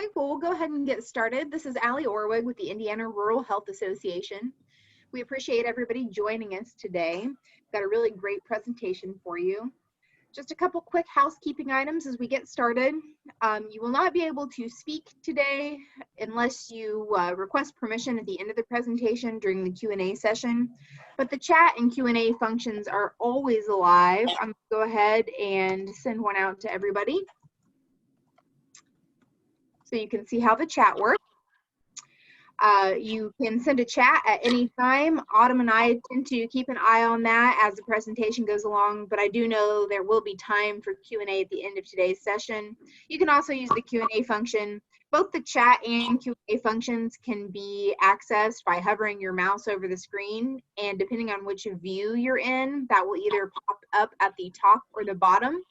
Okay, well, we'll go ahead and get started. This is Allie Orwig with the Indiana Rural Health Association. We appreciate everybody joining us today. We've got a really great presentation for you. Just a couple quick housekeeping items as we get started. You will not be able to speak today unless you request permission at the end of the presentation during the Q&A session. But the chat and Q&A functions are always alive. I'm going to go ahead and send one out to everybody, so you can see how the chat works. You can send a chat at any time. Autumn and I tend to keep an eye on that as the presentation goes along, but I do know there will be time for Q&A at the end of today's session. You can also use the Q&A function. Both the chat and Q&A functions can be accessed by hovering your mouse over the screen, and depending on which view you're in, that will either pop up at the top or the bottom.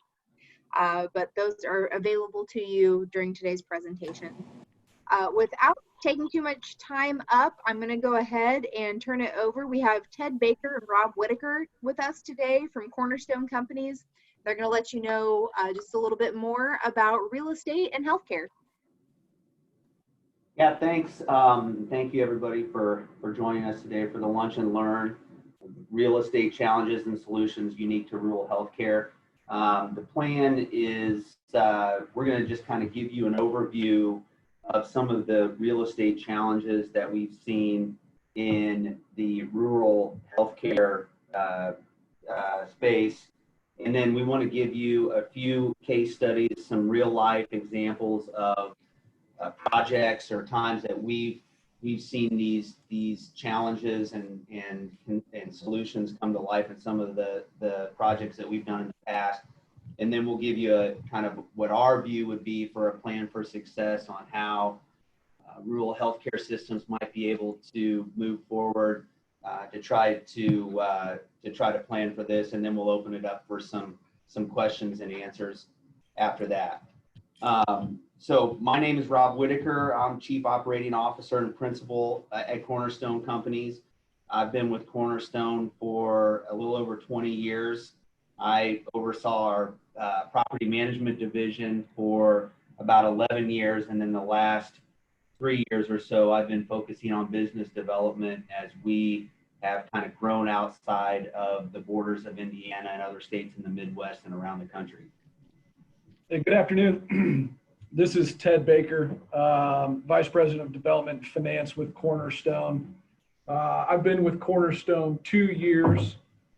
But those are available to you during today's presentation. Without taking too much time up, I'm going to go ahead and turn it over. We have Ted Baker and Rob Whitacre with us today from Cornerstone Companies. They're going to let you know just a little bit more about real estate and healthcare. Yeah, thanks. Thank you everybody for joining us today for the Lunch and Learn, Real Estate Challenges and Solutions Unique to Rural Healthcare. The plan is we're going to just kind of give you an overview of some of the real estate challenges that we've seen in the rural healthcare space. And then we want to give you a few case studies, some real life examples of projects or times that we've seen these challenges and solutions come to life in some of the projects that we've done in the past. And then we'll give you a kind of what our view would be for a plan for success on how rural healthcare systems might be able to move forward to try to plan for this. And then we'll open it up for some questions and answers after that. So my name is Rob Whitacre. I'm Chief Operating Officer and Principal at Cornerstone Companies. I've been with Cornerstone for a little over 20 years. I oversaw our property management division for about 11 years, and then the last 3 years or so, I've been focusing on business development as we have kind of grown outside of the borders of Indiana and other states in the Midwest and around the country. Hey, good afternoon. This is Ted Baker, Vice President of Development and Finance with Cornerstone. I've been with Cornerstone 2 years.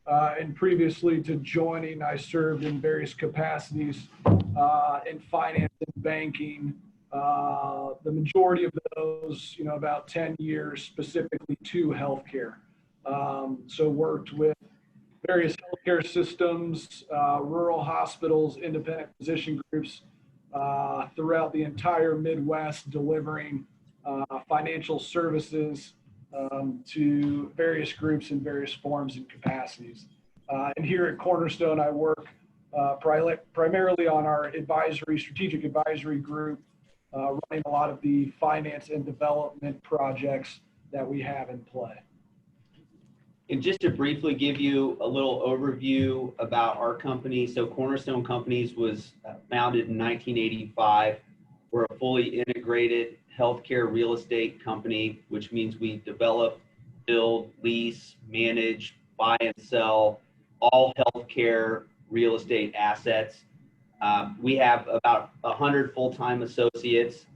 And previously to joining, I served in various capacities in finance and banking. The majority of those, about 10 years specifically to healthcare. So worked with various healthcare systems, rural hospitals, independent physician groups throughout the entire Midwest, delivering financial services to various groups in various forms and capacities. And here at Cornerstone, I work primarily on our strategic advisory group, running a lot of the finance and development projects that we have in play. And just to briefly give you a little overview about our company. So Cornerstone Companies was founded in 1985. We're a fully integrated healthcare real estate company, which means we develop, build, lease, manage, buy and sell all healthcare real estate assets. We have about 100 full-time associates.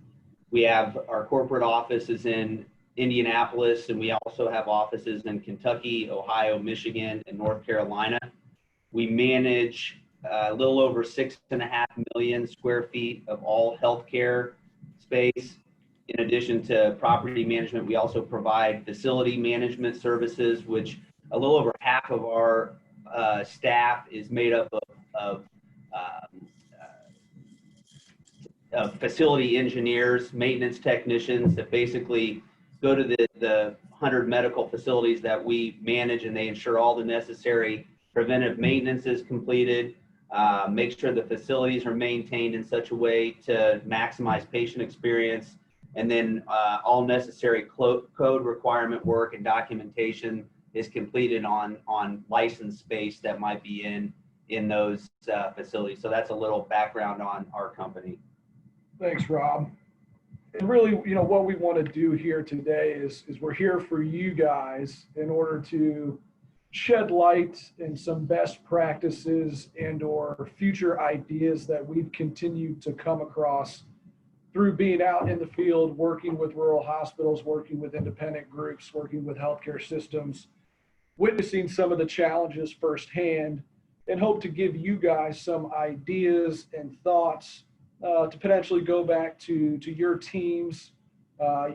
We have our corporate offices in Indianapolis, and we also have offices in Kentucky, Ohio, Michigan, and North Carolina. We manage a little over 6.5 million square feet of all healthcare space. In addition to property management, we also provide facility management services, which a little over half of our staff is made up of facility engineers, maintenance technicians that basically go to the 100 medical facilities that we manage, and they ensure all the necessary preventive maintenance is completed, make sure the facilities are maintained in such a way to maximize patient experience, and then all necessary code requirement work and documentation is completed on licensed space that might be in those facilities. So that's a little background on our company. Thanks, Rob. And really, what we want to do here today is we're here for you guys in order to shed light in some best practices and or future ideas that we've continued to come across through being out in the field, working with rural hospitals, working with independent groups, working with healthcare systems, witnessing some of the challenges firsthand, and hope to give you guys some ideas and thoughts to potentially go back to your teams,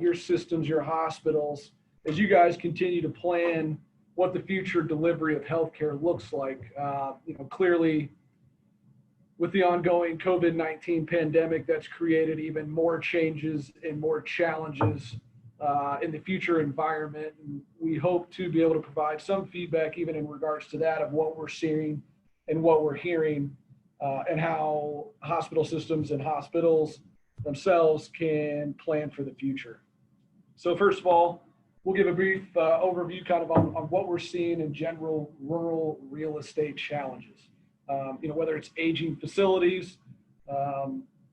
your systems, your hospitals, as you guys continue to plan what the future delivery of healthcare looks like. Clearly, with the ongoing COVID-19 pandemic, that's created even more changes and more challenges in the future environment. And we hope to be able to provide some feedback even in regards to that of what we're seeing and what we're hearing and how hospital systems and hospitals themselves can plan for the future. So first of all, we'll give a brief overview kind of on what we're seeing in general rural real estate challenges. Whether it's aging facilities,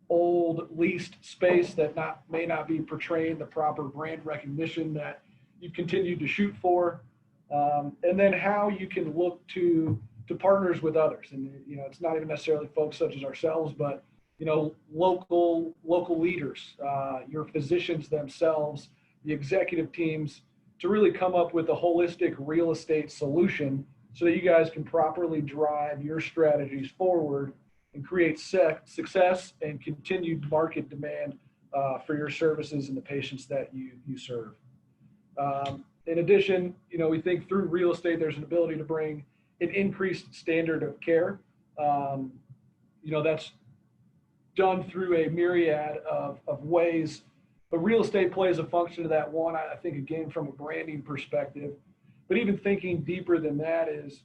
old leased space that may not be portraying the proper brand recognition that you've continued to shoot for, and then how you can look to partners with others. And it's not even necessarily folks such as ourselves, but local leaders, your physicians themselves, the executive teams, to really come up with a holistic real estate solution so that you guys can properly drive your strategies forward and create success and continued market demand for your services and the patients that you serve. In addition, we think through real estate, there's an ability to bring an increased standard of care. That's done through a myriad of ways, but real estate plays a function of that one, I think, again, from a branding perspective. But even thinking deeper than that is,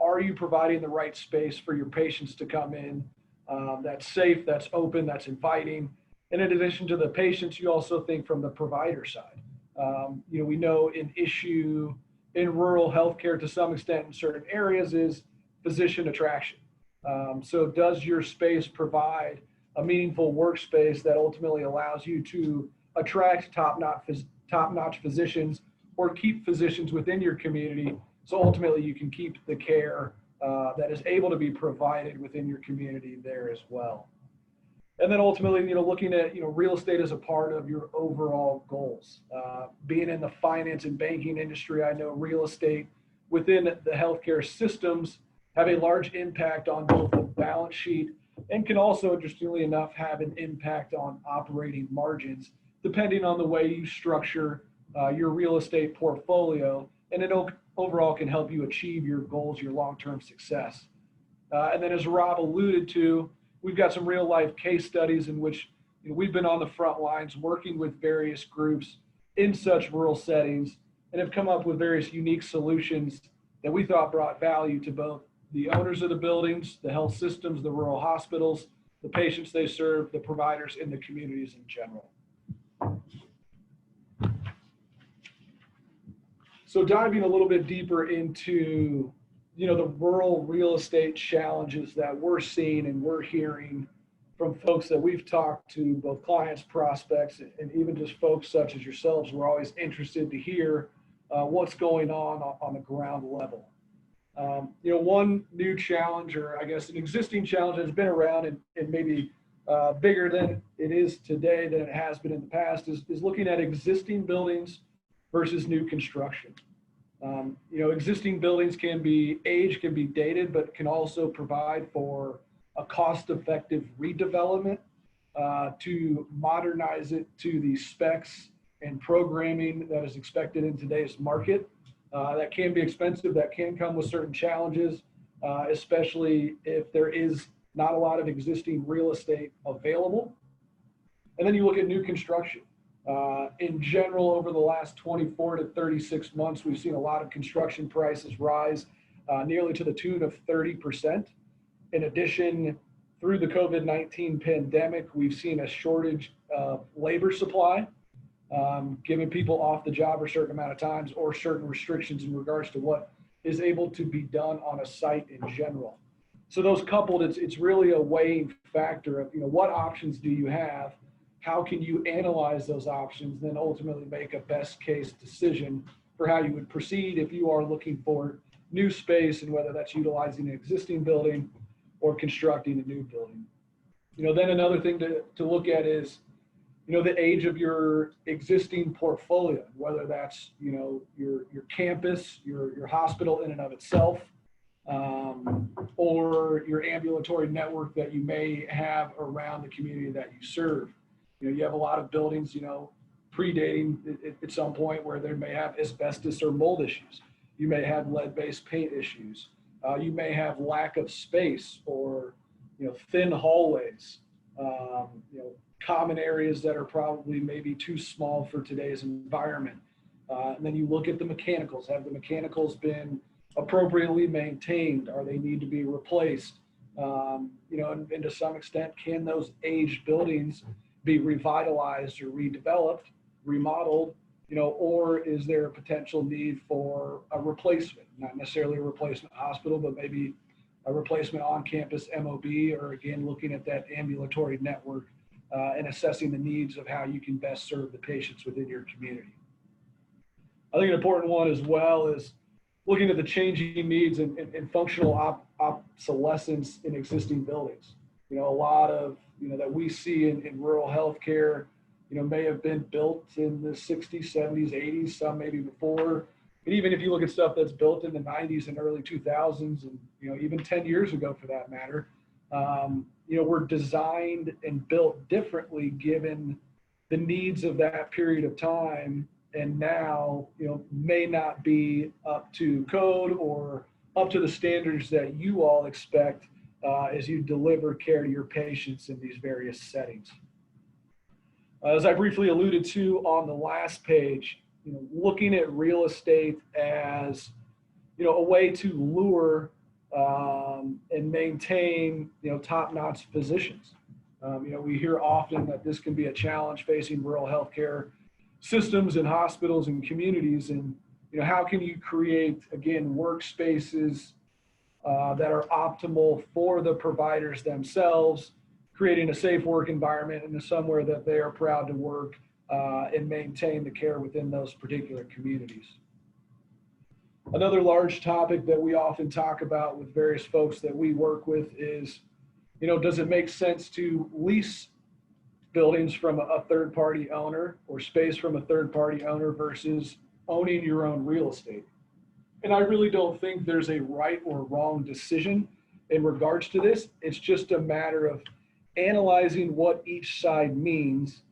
are you providing the right space for your patients to come in that's safe, that's open, that's inviting? And in addition to the patients, you also think from the provider side. We know an issue in rural healthcare to some extent in certain areas is physician attraction. So does your space provide a meaningful workspace that ultimately allows you to attract top-notch physicians or keep physicians within your community, so ultimately you can keep the care that is able to be provided within your community there as well. And then ultimately, looking at real estate as a part of your overall goals. Being in the finance and banking industry, I know real estate within the healthcare systems have a large impact on both the balance sheet and can also, interestingly enough, have an impact on operating margins, depending on the way you structure your real estate portfolio, and it overall can help you achieve your goals, your long-term success. And then as Rob alluded to, we've got some real life case studies in which we've been on the front lines working with various groups in such rural settings and have come up with various unique solutions that we thought brought value to both the owners of the buildings, the health systems, the rural hospitals, the patients they serve, the providers, and the communities in general. So diving a little bit deeper into the rural real estate challenges that we're seeing and we're hearing from folks that we've talked to, both clients, prospects, and even just folks such as yourselves. We're always interested to hear what's going on the ground level. One new challenge, or I guess an existing challenge that's been around and maybe bigger than it is today than it has been in the past is looking at existing buildings versus new construction. Existing buildings can be dated, but can also provide for a cost-effective redevelopment to modernize it to the specs and programming that is expected in today's market. That can be expensive, that can come with certain challenges, especially if there is not a lot of existing real estate available. And then you look at new construction. In general, over the last 24 to 36 months, we've seen a lot of construction prices rise nearly to the tune of 30%. In addition, through the COVID-19 pandemic, we've seen a shortage of labor supply, giving people off the job a certain amount of times or certain restrictions in regards to what is able to be done on a site in general. So those coupled, it's really a weighing factor of what options do you have how can you analyze those options, then ultimately make a best case decision for how you would proceed if you are looking for new space, and whether that's utilizing an existing building or constructing a new building. Then another thing to look at is, the age of your existing portfolio, whether that's, your campus, your hospital in and of itself, or your ambulatory network that you may have around the community that you serve. You have a lot of buildings, predating at some point where they may have asbestos or mold issues. You may have lead-based paint issues. You may have lack of space, or, thin hallways, common areas that are probably maybe too small for today's environment. And then you look at the mechanicals. Have the mechanicals been appropriately maintained? Or they need to be replaced? And to some extent, can those aged buildings be revitalized or redeveloped, remodeled, or is there a potential need for a replacement? Not necessarily a replacement hospital, but maybe a replacement on-campus MOB, or again, looking at that ambulatory network and assessing the needs of how you can best serve the patients within your community. I think an important one as well is looking at the changing needs and functional obsolescence in existing buildings. A lot of, that we see in rural healthcare, may have been built in the 60s, 70s, 80s, some maybe before. And even if you look at stuff that's built in the 90s and early 2000s, and, even 10 years ago for that matter, were designed and built differently given the needs of that period of time, and now, may not be up to code or up to the standards that you all expect as you deliver care to your patients in these various settings. As I briefly alluded to on the last page, looking at real estate as, a way to lure and maintain, top-notch physicians. We hear often that this can be a challenge facing rural healthcare systems and hospitals and communities. And, how can you create, again, workspaces that are optimal for the providers themselves, creating a safe work environment and somewhere that they are proud to work and maintain the care within those particular communities. Another large topic that we often talk about with various folks that we work with is, does it make sense to lease buildings from a third-party owner, or space from a third-party owner, versus owning your own real estate? And I really don't think there's a right or wrong decision in regards to this. It's just a matter of analyzing what each side means,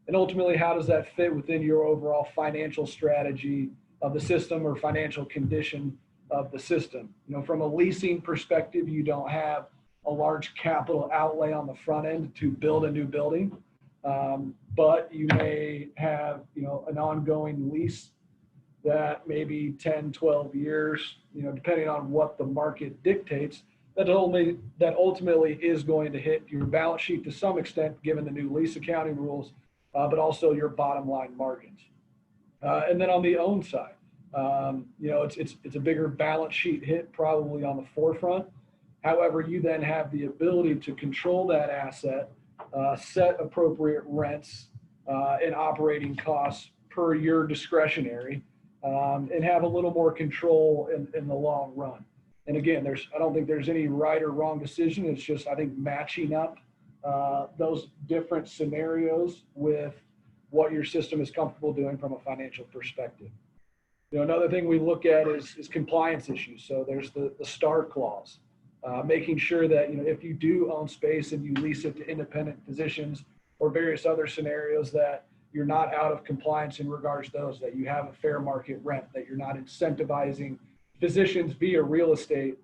and ultimately, how does that fit within your overall financial strategy of the system or financial condition of the system. From a leasing perspective, you don't have a large capital outlay on the front end to build a new building, but you may have, an ongoing lease that maybe 10, 12 years, depending on what the market dictates, that ultimately is going to hit your balance sheet to some extent, given the new lease accounting rules, but also your bottom line margins. And then on the own side, it's a bigger balance sheet hit probably on the forefront. However, you then have the ability to control that asset, set appropriate rents and operating costs per your discretionary, and have a little more control in the long run. And again, I don't think there's any right or wrong decision. It's just, I think, matching up those different scenarios with what your system is comfortable doing from a financial perspective. Another thing we look at is compliance issues. So there's the STAR clause, making sure that, if you do own space and you lease it to independent physicians or various other scenarios, that you're not out of compliance in regards to those, that you have a fair market rent, that you're not incentivizing physicians via real estate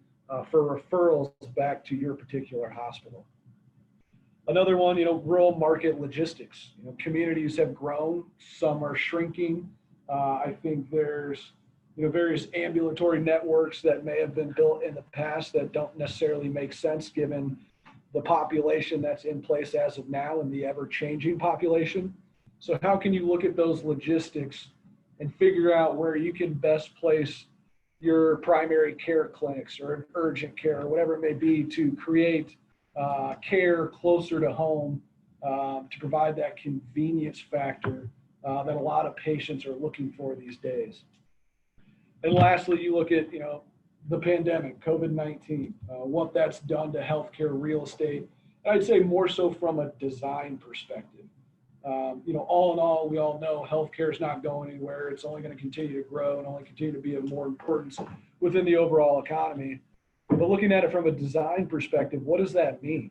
for referrals back to your particular hospital. Another one, rural market logistics. Communities have grown, some are shrinking. I think there's, various ambulatory networks that may have been built in the past that don't necessarily make sense given the population that's in place as of now and the ever-changing population. So how can you look at those logistics and figure out where you can best place your primary care clinics or urgent care or whatever it may be to create care closer to home to provide that convenience factor that a lot of patients are looking for these days. And lastly, you look at, the pandemic, COVID-19, what that's done to healthcare real estate. I'd say more so from a design perspective. All in all, we all know healthcare is not going anywhere. It's only going to continue to grow and only continue to be of more importance within the overall economy. But looking at it from a design perspective, what does that mean?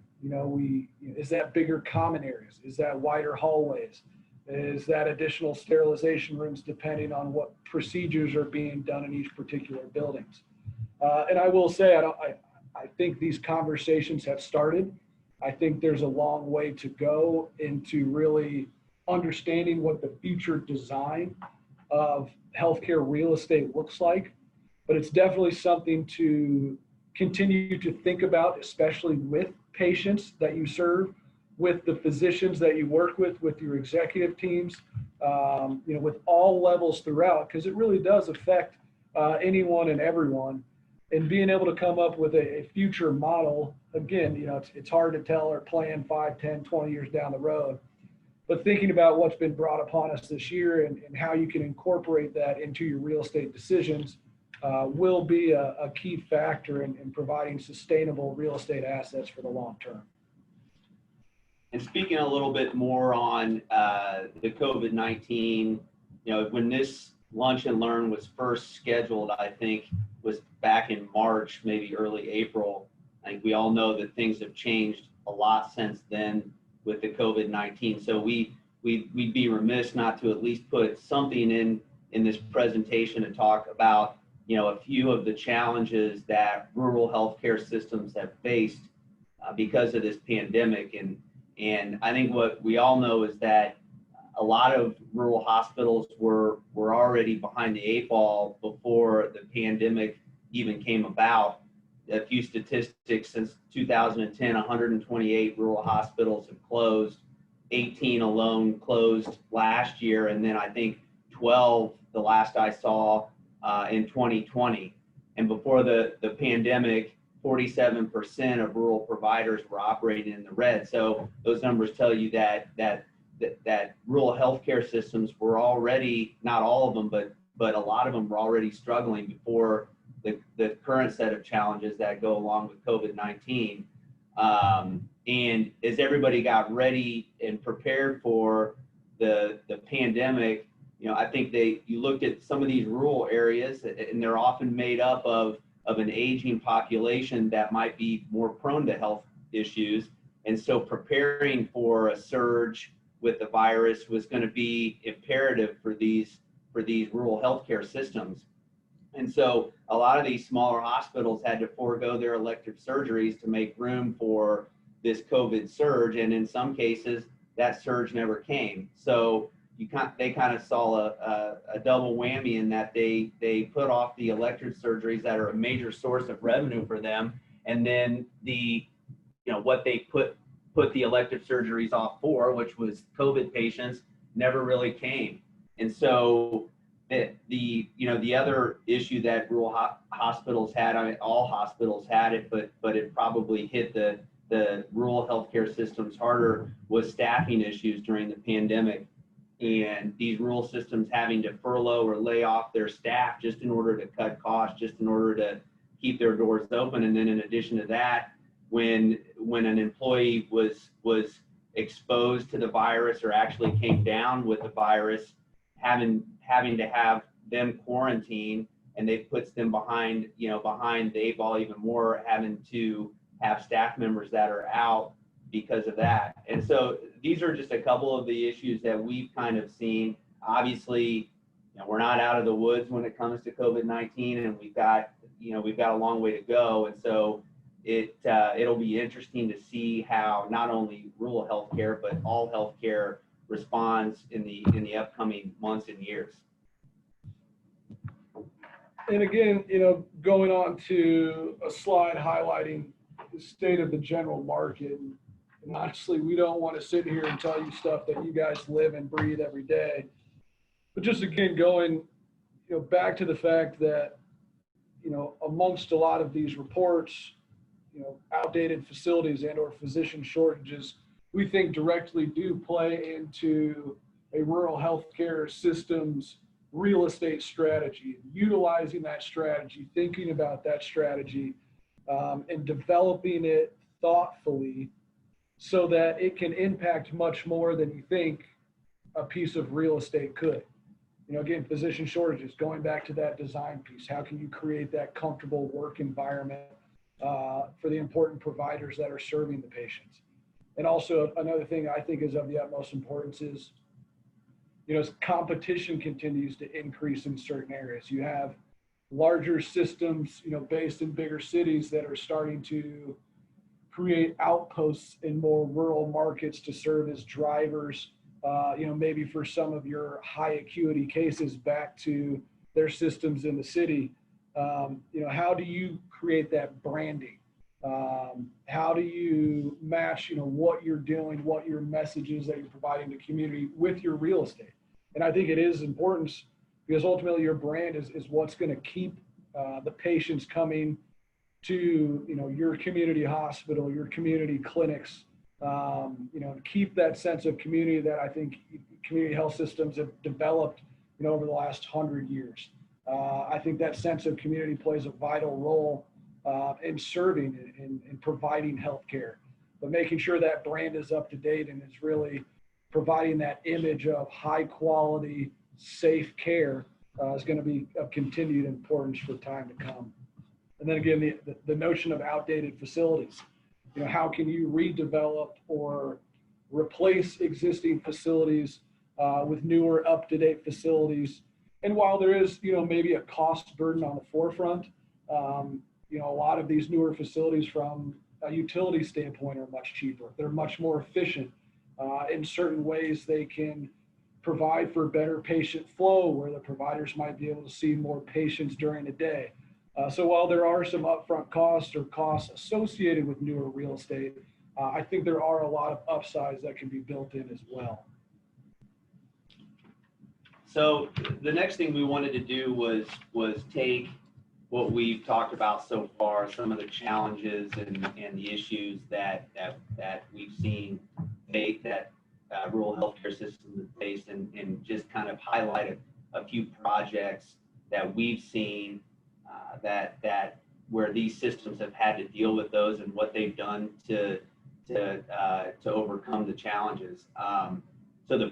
Is that bigger common areas? Is that wider hallways? Is that additional sterilization rooms depending on what procedures are being done in each particular buildings? And I will say, I think these conversations have started. I think there's a long way to go into really understanding what the future design of healthcare real estate looks like. But it's definitely something to continue to think about, especially with patients that you serve, with the physicians that you work with your executive teams, with all levels throughout, because it really does affect anyone and everyone. And being able to come up with a future model, again, it's hard to tell or plan 5, 10, 20 years down the road. But thinking about what's been brought upon us this year and how you can incorporate that into your real estate decisions will be a key factor in providing sustainable real estate assets for the long term. And speaking a little bit more on the COVID-19, when this Lunch and Learn was first scheduled, I think was back in March, maybe early April. I think we all know that things have changed a lot since then with the COVID-19. So we'd be remiss not to at least put something in this presentation to talk about, a few of the challenges that rural healthcare systems have faced because of this pandemic. And I think what we all know is that a lot of rural hospitals were already behind the 8 ball before the pandemic even came about. A few statistics: since 2010, 128 rural hospitals have closed. 18 alone closed last year, and then I think 12, the last I saw, in 2020. And before the pandemic, 47% of rural providers were operating in the red. So those numbers tell you that rural healthcare systems were already, not all of them, but a lot of them were already struggling before the current set of challenges that go along with COVID-19. And as everybody got ready and prepared for the pandemic, I think you looked at some of these rural areas, and they're often made up of an aging population that might be more prone to health issues. And so preparing for a surge with the virus was going to be imperative for these rural healthcare systems. And so a lot of these smaller hospitals had to forego their elective surgeries to make room for this COVID surge. And in some cases, that surge never came. So they kind of saw a double whammy in that they put off the elective surgeries that are a major source of revenue for them. And then what they put the elective surgeries off for, which was COVID patients, never really came. And so the other issue that rural hospitals had, I mean, all hospitals had it, but it probably hit the rural healthcare systems harder, was staffing issues during the pandemic. And these rural systems having to furlough or lay off their staff just in order to cut costs, just in order to keep their doors open. And then in addition to that, when an employee was exposed to the virus or actually came down with the virus, having to have them quarantine, and it puts them behind the 8 ball even more, having to have staff members that are out because of that. And so these are just a couple of the issues that we've kind of seen. Obviously, we're not out of the woods when it comes to COVID-19, and we've got a long way to go. And so it'll be interesting to see how not only rural healthcare, but all healthcare responds in the upcoming months and years. And again, going on to a slide highlighting the state of the general market. And honestly, we don't want to sit here and tell you stuff that you guys live and breathe every day. But just again, going, back to the fact that, amongst a lot of these reports, outdated facilities and or physician shortages, we think directly do play into a rural healthcare system's real estate strategy, utilizing that strategy, thinking about that strategy, and developing it thoughtfully so that it can impact much more than you think a piece of real estate could. Again, physician shortages, going back to that design piece, how can you create that comfortable work environment for the important providers that are serving the patients? And also another thing I think is of the utmost importance is, as competition continues to increase in certain areas, you have larger systems, based in bigger cities that are starting to create outposts in more rural markets to serve as drivers, maybe for some of your high acuity cases back to their systems in the city. How do you create that branding? How do you match, what you're doing, what your messages that you're providing to community with your real estate? And I think it is important because ultimately your brand is what's going to keep the patients coming to, your community hospital, your community clinics, keep that sense of community that I think community health systems have developed, over the last 100 years. I think that sense of community plays a vital role in serving and providing healthcare, but making sure that brand is up to date and is really providing that image of high quality, safe care is going to be of continued importance for time to come. And then again, the notion of outdated facilities. How can you redevelop or replace existing facilities with newer, up-to-date facilities? And while there is, maybe a cost burden on the forefront, a lot of these newer facilities from a utility standpoint are much cheaper. They're much more efficient. In certain ways, they can provide for better patient flow where the providers might be able to see more patients during the day. So while there are some upfront costs or costs associated with newer real estate, I think there are a lot of upsides that can be built in as well. So the next thing we wanted to do was take what we've talked about so far, some of the challenges and the issues that we've seen that rural healthcare systems have faced, and just kind of highlight a few projects that we've seen that where these systems have had to deal with those and what they've done to overcome the challenges. So the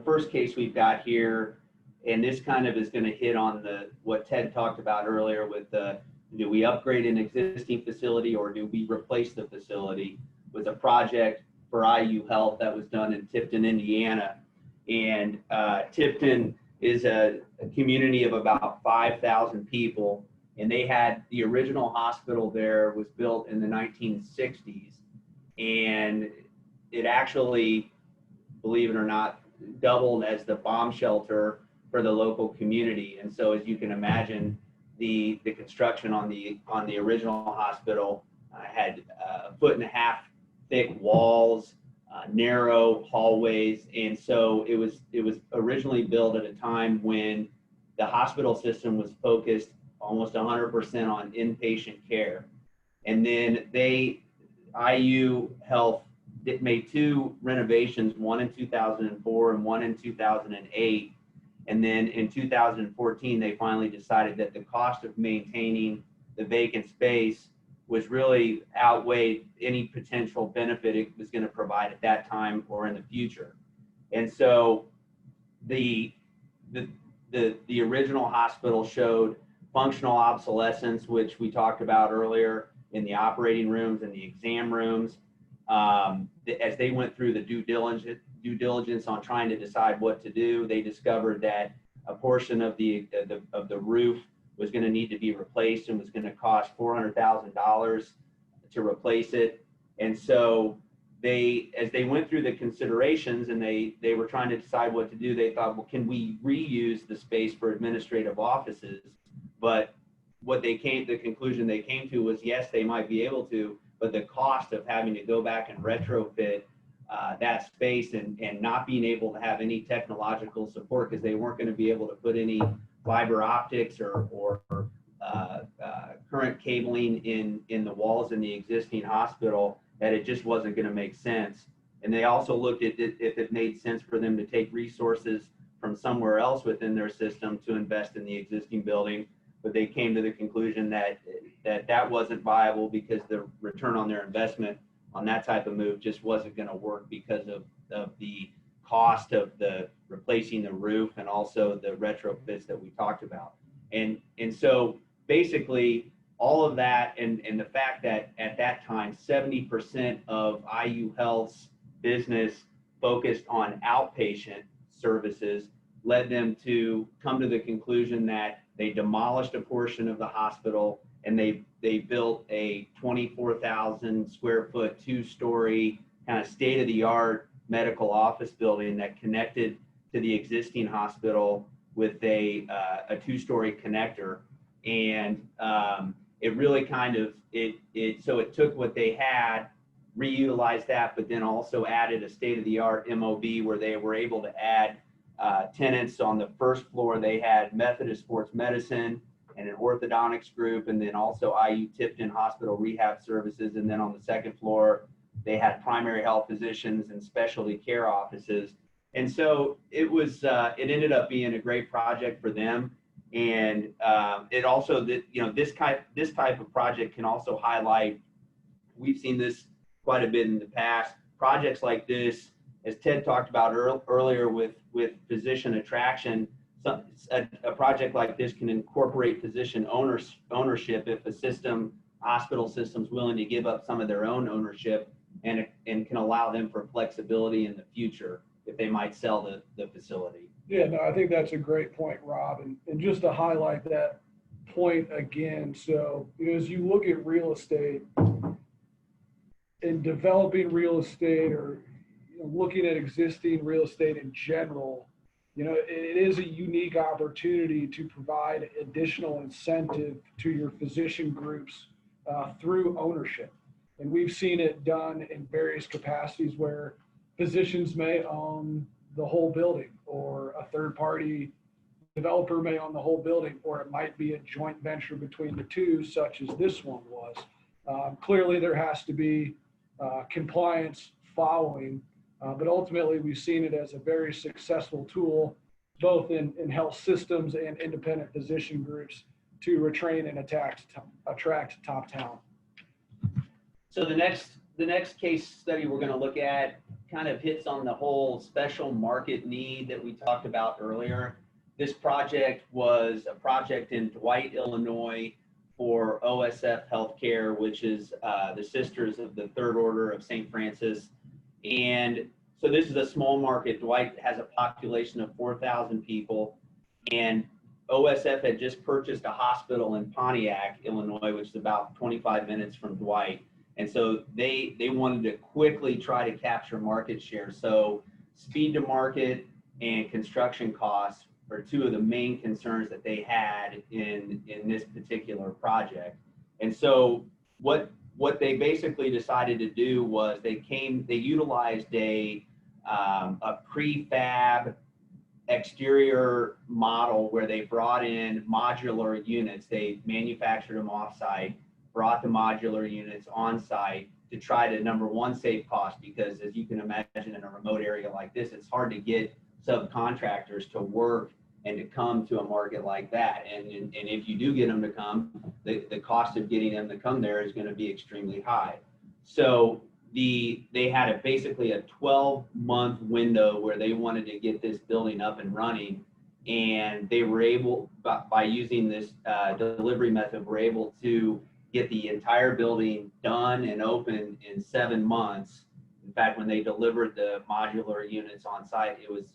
first case we've got here, and this kind of is going to hit on what Ted talked about earlier with do we upgrade an existing facility or do we replace the facility, was a project for IU Health that was done in Tifton, Indiana. And Tifton is a community of about 5,000 people. And they had the original hospital there was built in the 1960s. And it actually, believe it or not, doubled as the bomb shelter for the local community. And so as you can imagine, the construction on the original hospital had 1.5 foot thick walls, narrow hallways. And so it was originally built at a time when the hospital system was focused almost 100% on inpatient care. And then IU Health made 2 renovations, one in 2004 and one in 2008. And then in 2014, they finally decided that the cost of maintaining the vacant space was really outweighed any potential benefit it was going to provide at that time or in the future. And so the original hospital showed functional obsolescence, which we talked about earlier, in the operating rooms and the exam rooms. As they went through the due diligence on trying to decide what to do, they discovered that a portion of the roof was going to need to be replaced and was going to cost $400,000 to replace it. And so as they went through the considerations and they were trying to decide what to do, they thought, well, can we reuse the space for administrative offices? But the conclusion they came to was, yes, they might be able to, but the cost of having to go back and retrofit that space and not being able to have any technological support, because they weren't going to be able to put any fiber optics or current cabling in the walls in the existing hospital, that it just wasn't going to make sense. And they also looked at it, if it made sense for them to take resources from somewhere else within their system to invest in the existing building. But they came to the conclusion that that wasn't viable because the return on their investment on that type of move just wasn't going to work because of the cost of the replacing the roof and also the retrofits that we talked about. And so basically all of that and the fact that at that time 70% of IU Health's business focused on outpatient services led them to come to the conclusion that they demolished a portion of the hospital and they built a 24,000 square foot, 2-story kind of state-of-the-art medical office building that connected to the existing hospital with a 2-story connector. And it really kind of, so it took what they had, reutilized that, but then also added a state-of-the-art MOB where they were able to add tenants. On the first floor, they had Methodist Sports Medicine and an orthodontics group, and then also IU Tipton Hospital Rehab Services. And then on the second floor, they had primary health physicians and specialty care offices. And so it was, it ended up being a great project for them. And it also, this type of project can also highlight, we've seen this quite a bit in the past, projects like this, as Ted talked about earlier with physician attraction. A project like this can incorporate physician ownership if a hospital system's willing to give up some of their own ownership and can allow them for flexibility in the future if they might sell the facility. Yeah, no, I think that's a great point, Rob. And just to highlight that point again, so as you look at real estate and developing real estate or looking at existing real estate in general, it is a unique opportunity to provide additional incentive to your physician groups through ownership. And we've seen it done in various capacities where physicians may own the whole building, or a third-party developer may own the whole building, or it might be a joint venture between the two, such as this one was. Clearly, there has to be compliance following, but ultimately, we've seen it as a very successful tool, both in health systems and independent physician groups, to retrain and attract top talent. So the next case study we're going to look at kind of hits on the whole special market need that we talked about earlier. This project was a project in Dwight, Illinois for OSF Healthcare, which is the Sisters of the Third Order of St. Francis. And so this is a small market. Dwight has a population of 4,000 people, and OSF had just purchased a hospital in Pontiac, Illinois, which is about 25 minutes from Dwight. And so they wanted to quickly try to capture market share. So speed to market and construction costs are two of the main concerns that they had in this particular project. And so what they basically decided to do was they utilized a prefab exterior model where they brought in modular units. They manufactured them offsite, brought the modular units on site to try to, number one, save cost, because as you can imagine in a remote area like this, it's hard to get subcontractors to work and to come to a market like that. And if you do get them to come, the cost of getting them to come there is going to be extremely high. So they had basically a 12-month window where they wanted to get this building up and running, and they were able, by using this delivery method, were able to get the entire building done and open in 7 months. In fact, when they delivered the modular units on site, it was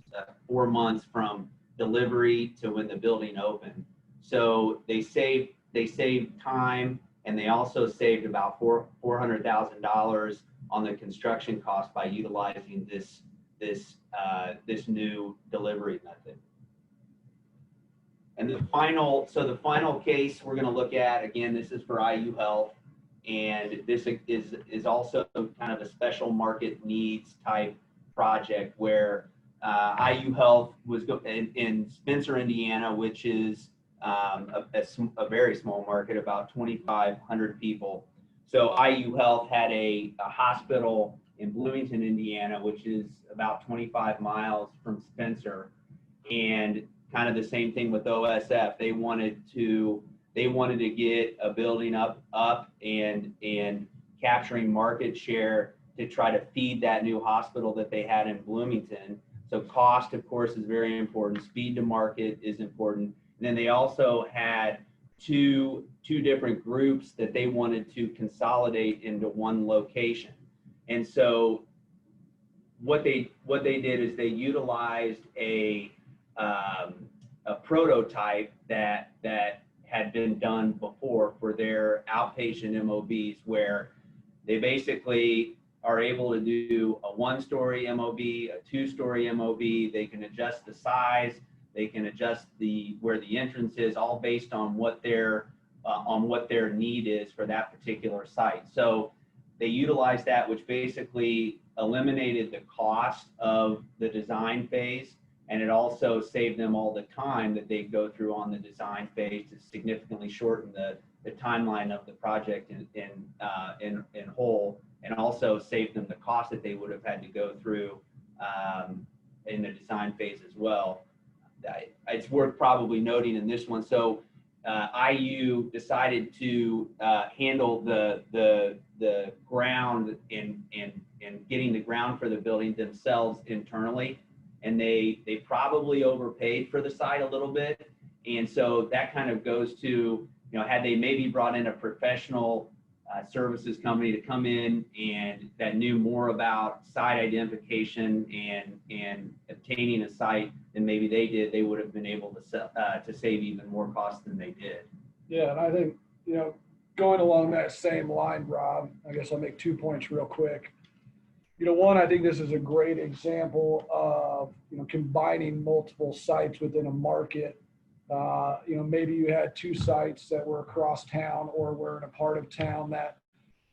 4 months from delivery to when the building opened. So they saved time, and they also saved about $400,000 on the construction cost by utilizing this new delivery method. And the final case we're going to look at, again, this is for IU Health, and this is also kind of a special market needs type project where IU Health was in Spencer, Indiana, which is a very small market, about 2,500 people. So IU Health had a hospital Bloomington, Indiana, which is about 25 miles from Spencer. And kind of the same thing with OSF. They wanted to get a building up and capturing market share to try to feed that new hospital that they had in Bloomington. So cost, of course, is very important. Speed to market is important. And then they also had two different groups that they wanted to consolidate into one location. And so what they did is they utilized a prototype that had been done before for their outpatient MOBs, where they basically are able to do a 1-story MOB, a 2-story MOB. They can adjust the size, they can adjust where the entrance is, all based on what their need is for that particular site. So they utilized that, which basically eliminated the cost of the design phase, and it also saved them all the time that they go through on the design phase to significantly shorten the timeline of the project in whole, and also saved them the cost that they would have had to go through in the design phase as well. It's worth probably noting in this one. So IU decided to handle the ground and getting the ground for the building themselves internally, and they probably overpaid for the site a little bit. And so that kind of goes to, had they maybe brought in a professional services company to come in and that knew more about site identification and obtaining a site than maybe they did, they would have been able to save even more costs than they did. Yeah, and I think, going along that same line, Rob, I guess I'll make 2 points real quick. One, I think this is a great example of, combining multiple sites within a market. Maybe you had 2 sites that were across town or were in a part of town that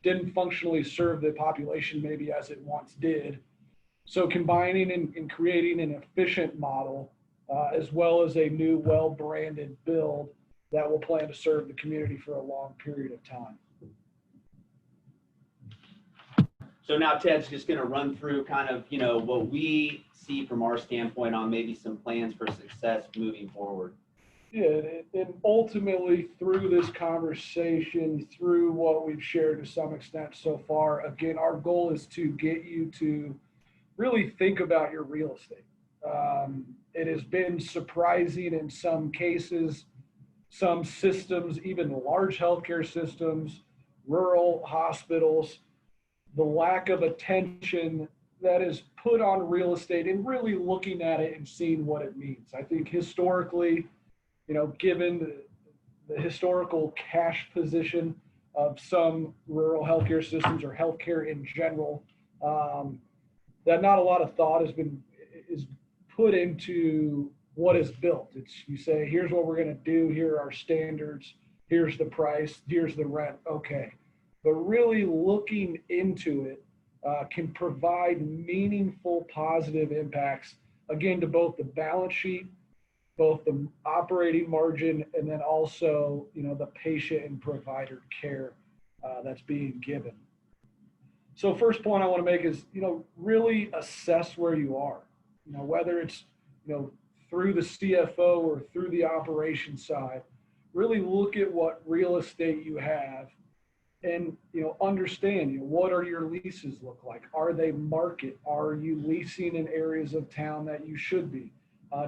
didn't functionally serve the population maybe as it once did. So combining and creating an efficient model, as well as a new well-branded build that will plan to serve the community for a long period of time. So now Ted's just going to run through kind of, what we see from our standpoint on maybe some plans for success moving forward. Yeah, and ultimately through this conversation, through what we've shared to some extent so far, again, our goal is to get you to really think about your real estate. It has been surprising in some cases, some systems, even large healthcare systems, rural hospitals, the lack of attention that is put on real estate and really looking at it and seeing what it means. I think historically, given the historical cash position of some rural healthcare systems or healthcare in general, that not a lot of thought is put into what is built. You say, here's what we're going to do, here are our standards, here's the price, here's the rent, okay. But really looking into it can provide meaningful positive impacts, again, to both the balance sheet, both the operating margin, and then also, the patient and provider care that's being given. So first point I want to make is, really assess where you are, whether it's, through the CFO or through the operations side, really look at what real estate you have and, understand, what are your leases look like? Are they market? Are you leasing in areas of town that you should be?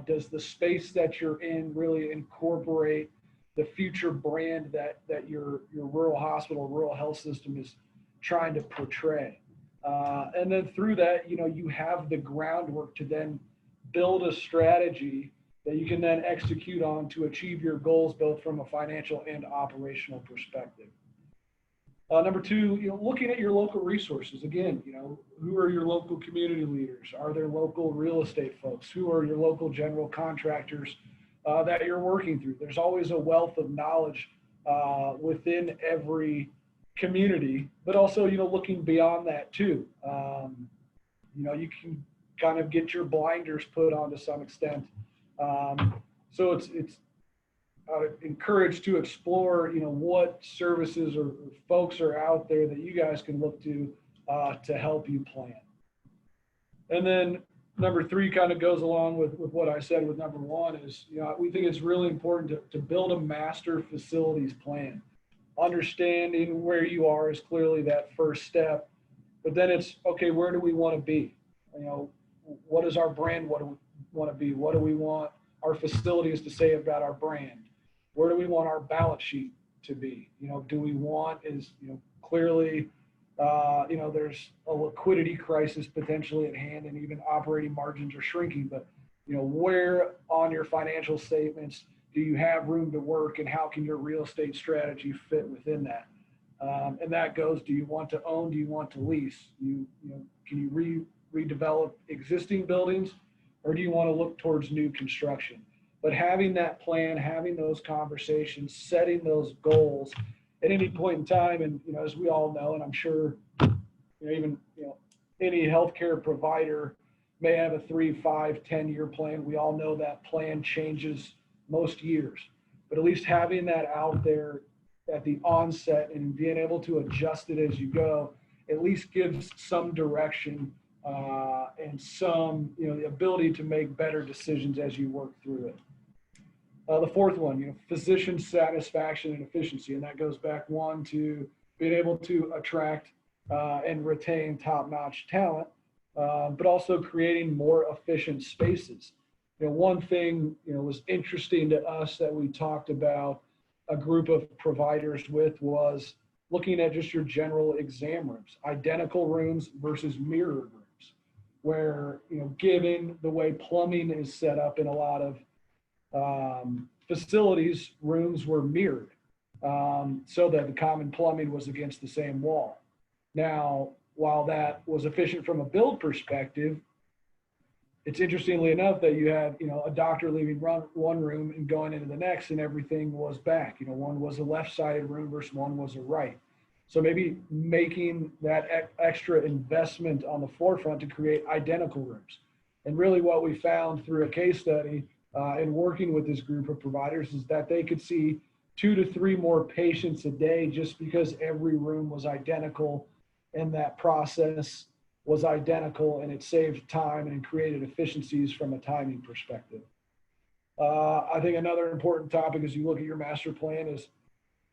Does the space that you're in really incorporate the future brand that your rural hospital, rural health system is trying to portray? And then through that, you have the groundwork to then build a strategy that you can then execute on to achieve your goals, both from a financial and operational perspective. Number 2, looking at your local resources. Again, who are your local community leaders? Are there local real estate folks? Who are your local general contractors that you're working through? There's always a wealth of knowledge within every community, but also, looking beyond that too. You can kind of get your blinders put on to some extent. So it's encouraged to explore, what services or folks are out there that you guys can look to to help you plan. And then number 3 kind of goes along with what I said with number 1 is, we think it's really important to build a master facilities plan. Understanding where you are is clearly that first step, but then it's, okay, where do we want to be? What is our brand? What do we want to be? What do we want our facilities to say about our brand? Where do we want our balance sheet to be? Do we want clearly, there's a liquidity crisis potentially at hand, and even operating margins are shrinking, but where on your financial statements do you have room to work, and how can your real estate strategy fit within that? And that goes, do you want to own? Do you want to lease? Can you redevelop existing buildings, or do you want to look towards new construction? But having that plan, having those conversations, setting those goals at any point in time, and as we all know, and I'm sure even any healthcare provider may have a 3, 5, 10-year plan. We all know that plan changes most years, but at least having that out there at the onset and being able to adjust it as you go, at least gives some direction and some, the ability to make better decisions as you work through it. The 4th one, physician satisfaction and efficiency, and that goes back to being able to attract and retain top-notch talent, but also creating more efficient spaces. One thing was interesting to us that we talked about a group of providers with was looking at just your general exam rooms, identical rooms versus mirrored rooms, where given the way plumbing is set up in a lot of facilities, rooms were mirrored so that the common plumbing was against the same wall. Now, while that was efficient from a build perspective, it's interestingly enough that you had, a doctor leaving one room and going into the next, and everything was back. One was a left-sided room versus one was a right. So maybe making that extra investment on the forefront to create identical rooms. And really what we found through a case study and working with this group of providers is that they could see 2 to 3 more patients a day just because every room was identical and that process was identical, and it saved time and created efficiencies from a timing perspective. I think another important topic as you look at your master plan is,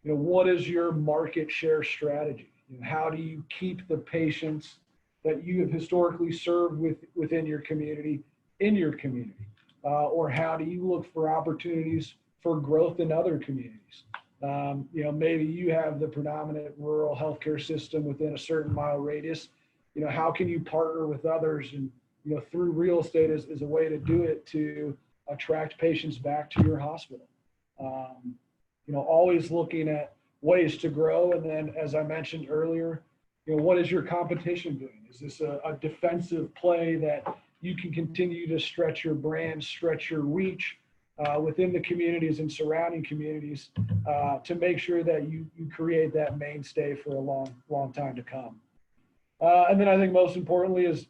what is your market share strategy? How do you keep the patients that you have historically served within your community in your community? Or how do you look for opportunities for growth in other communities? Maybe you have the predominant rural healthcare system within a certain mile radius. How can you partner with others? And, through real estate is a way to do it to attract patients back to your hospital. Always looking at ways to grow. And then, as I mentioned earlier, what is your competition doing? Is this a defensive play that you can continue to stretch your brand, stretch your reach within the communities and surrounding communities to make sure that you create that mainstay for a long, long time to come? And then I think most importantly is,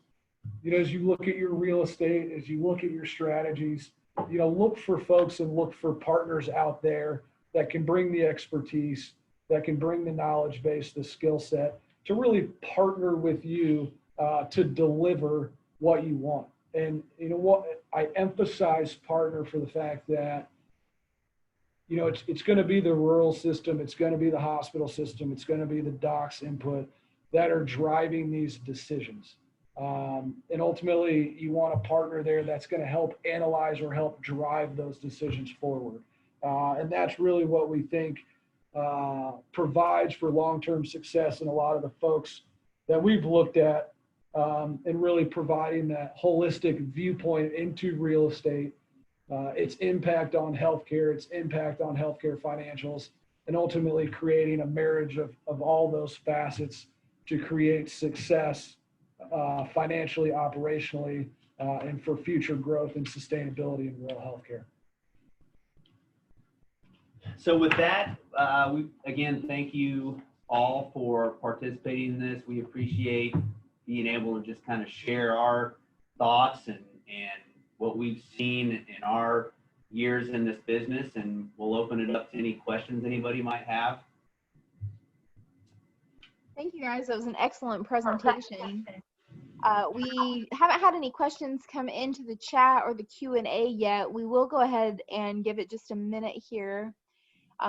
as you look at your real estate, as you look at your strategies, look for folks and look for partners out there that can bring the expertise, that can bring the knowledge base, the skill set to really partner with you to deliver what you want. And what I emphasize partner for the fact that, it's going to be the rural system, it's going to be the hospital system, it's going to be the doc's input that are driving these decisions. And ultimately, you want a partner there that's going to help analyze or help drive those decisions forward. And that's really what we think provides for long-term success in a lot of the folks that we've looked at, and really providing that holistic viewpoint into real estate, its impact on healthcare, its impact on healthcare financials, and ultimately creating a marriage of all those facets to create success financially, operationally, and for future growth and sustainability in rural healthcare. So with that, we again thank you all for participating in this. We appreciate being able to just kind of share our thoughts and what we've seen in our years in this business, and we'll open it up to any questions anybody might have. Thank you guys. That was an excellent presentation. We haven't had any questions come into the chat or the Q&A yet. We will go ahead and give it just a minute here.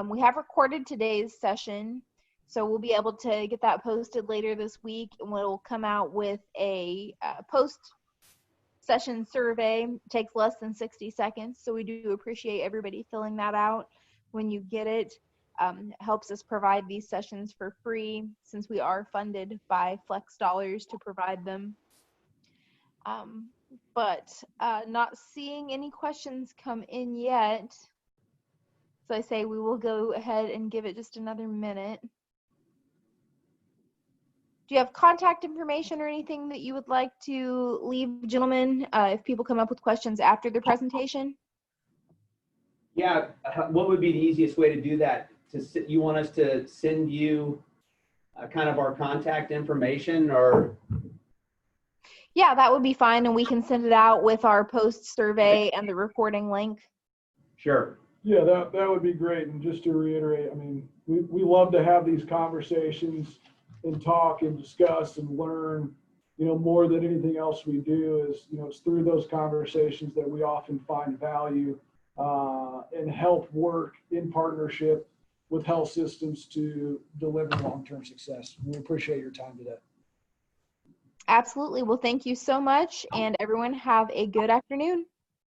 We have recorded today's session, so we'll be able to get that posted later this week, and we'll come out with a post-session survey. It takes less than 60 seconds, so we do appreciate everybody filling that out when you get it. It helps us provide these sessions for free since we are funded by Flex dollars to provide them. But not seeing any questions come in yet. So I say we will go ahead and give it just another minute. Do you have contact information or anything that you would like to leave, gentlemen, if people come up with questions after the presentation? Yeah, what would be the easiest way to do that? You want us to send you kind of our contact information, or? Yeah, that would be fine, and we can send it out with our post survey and the recording link. Sure. Yeah, that would be great. And just to reiterate, I mean, we love to have these conversations and talk and discuss and learn, you know, more than anything else we do is, you know, it's through those conversations that we often find value and help work in partnership with health systems to deliver long-term success. We appreciate your time today. Absolutely. Well, thank you so much, and everyone have a good afternoon.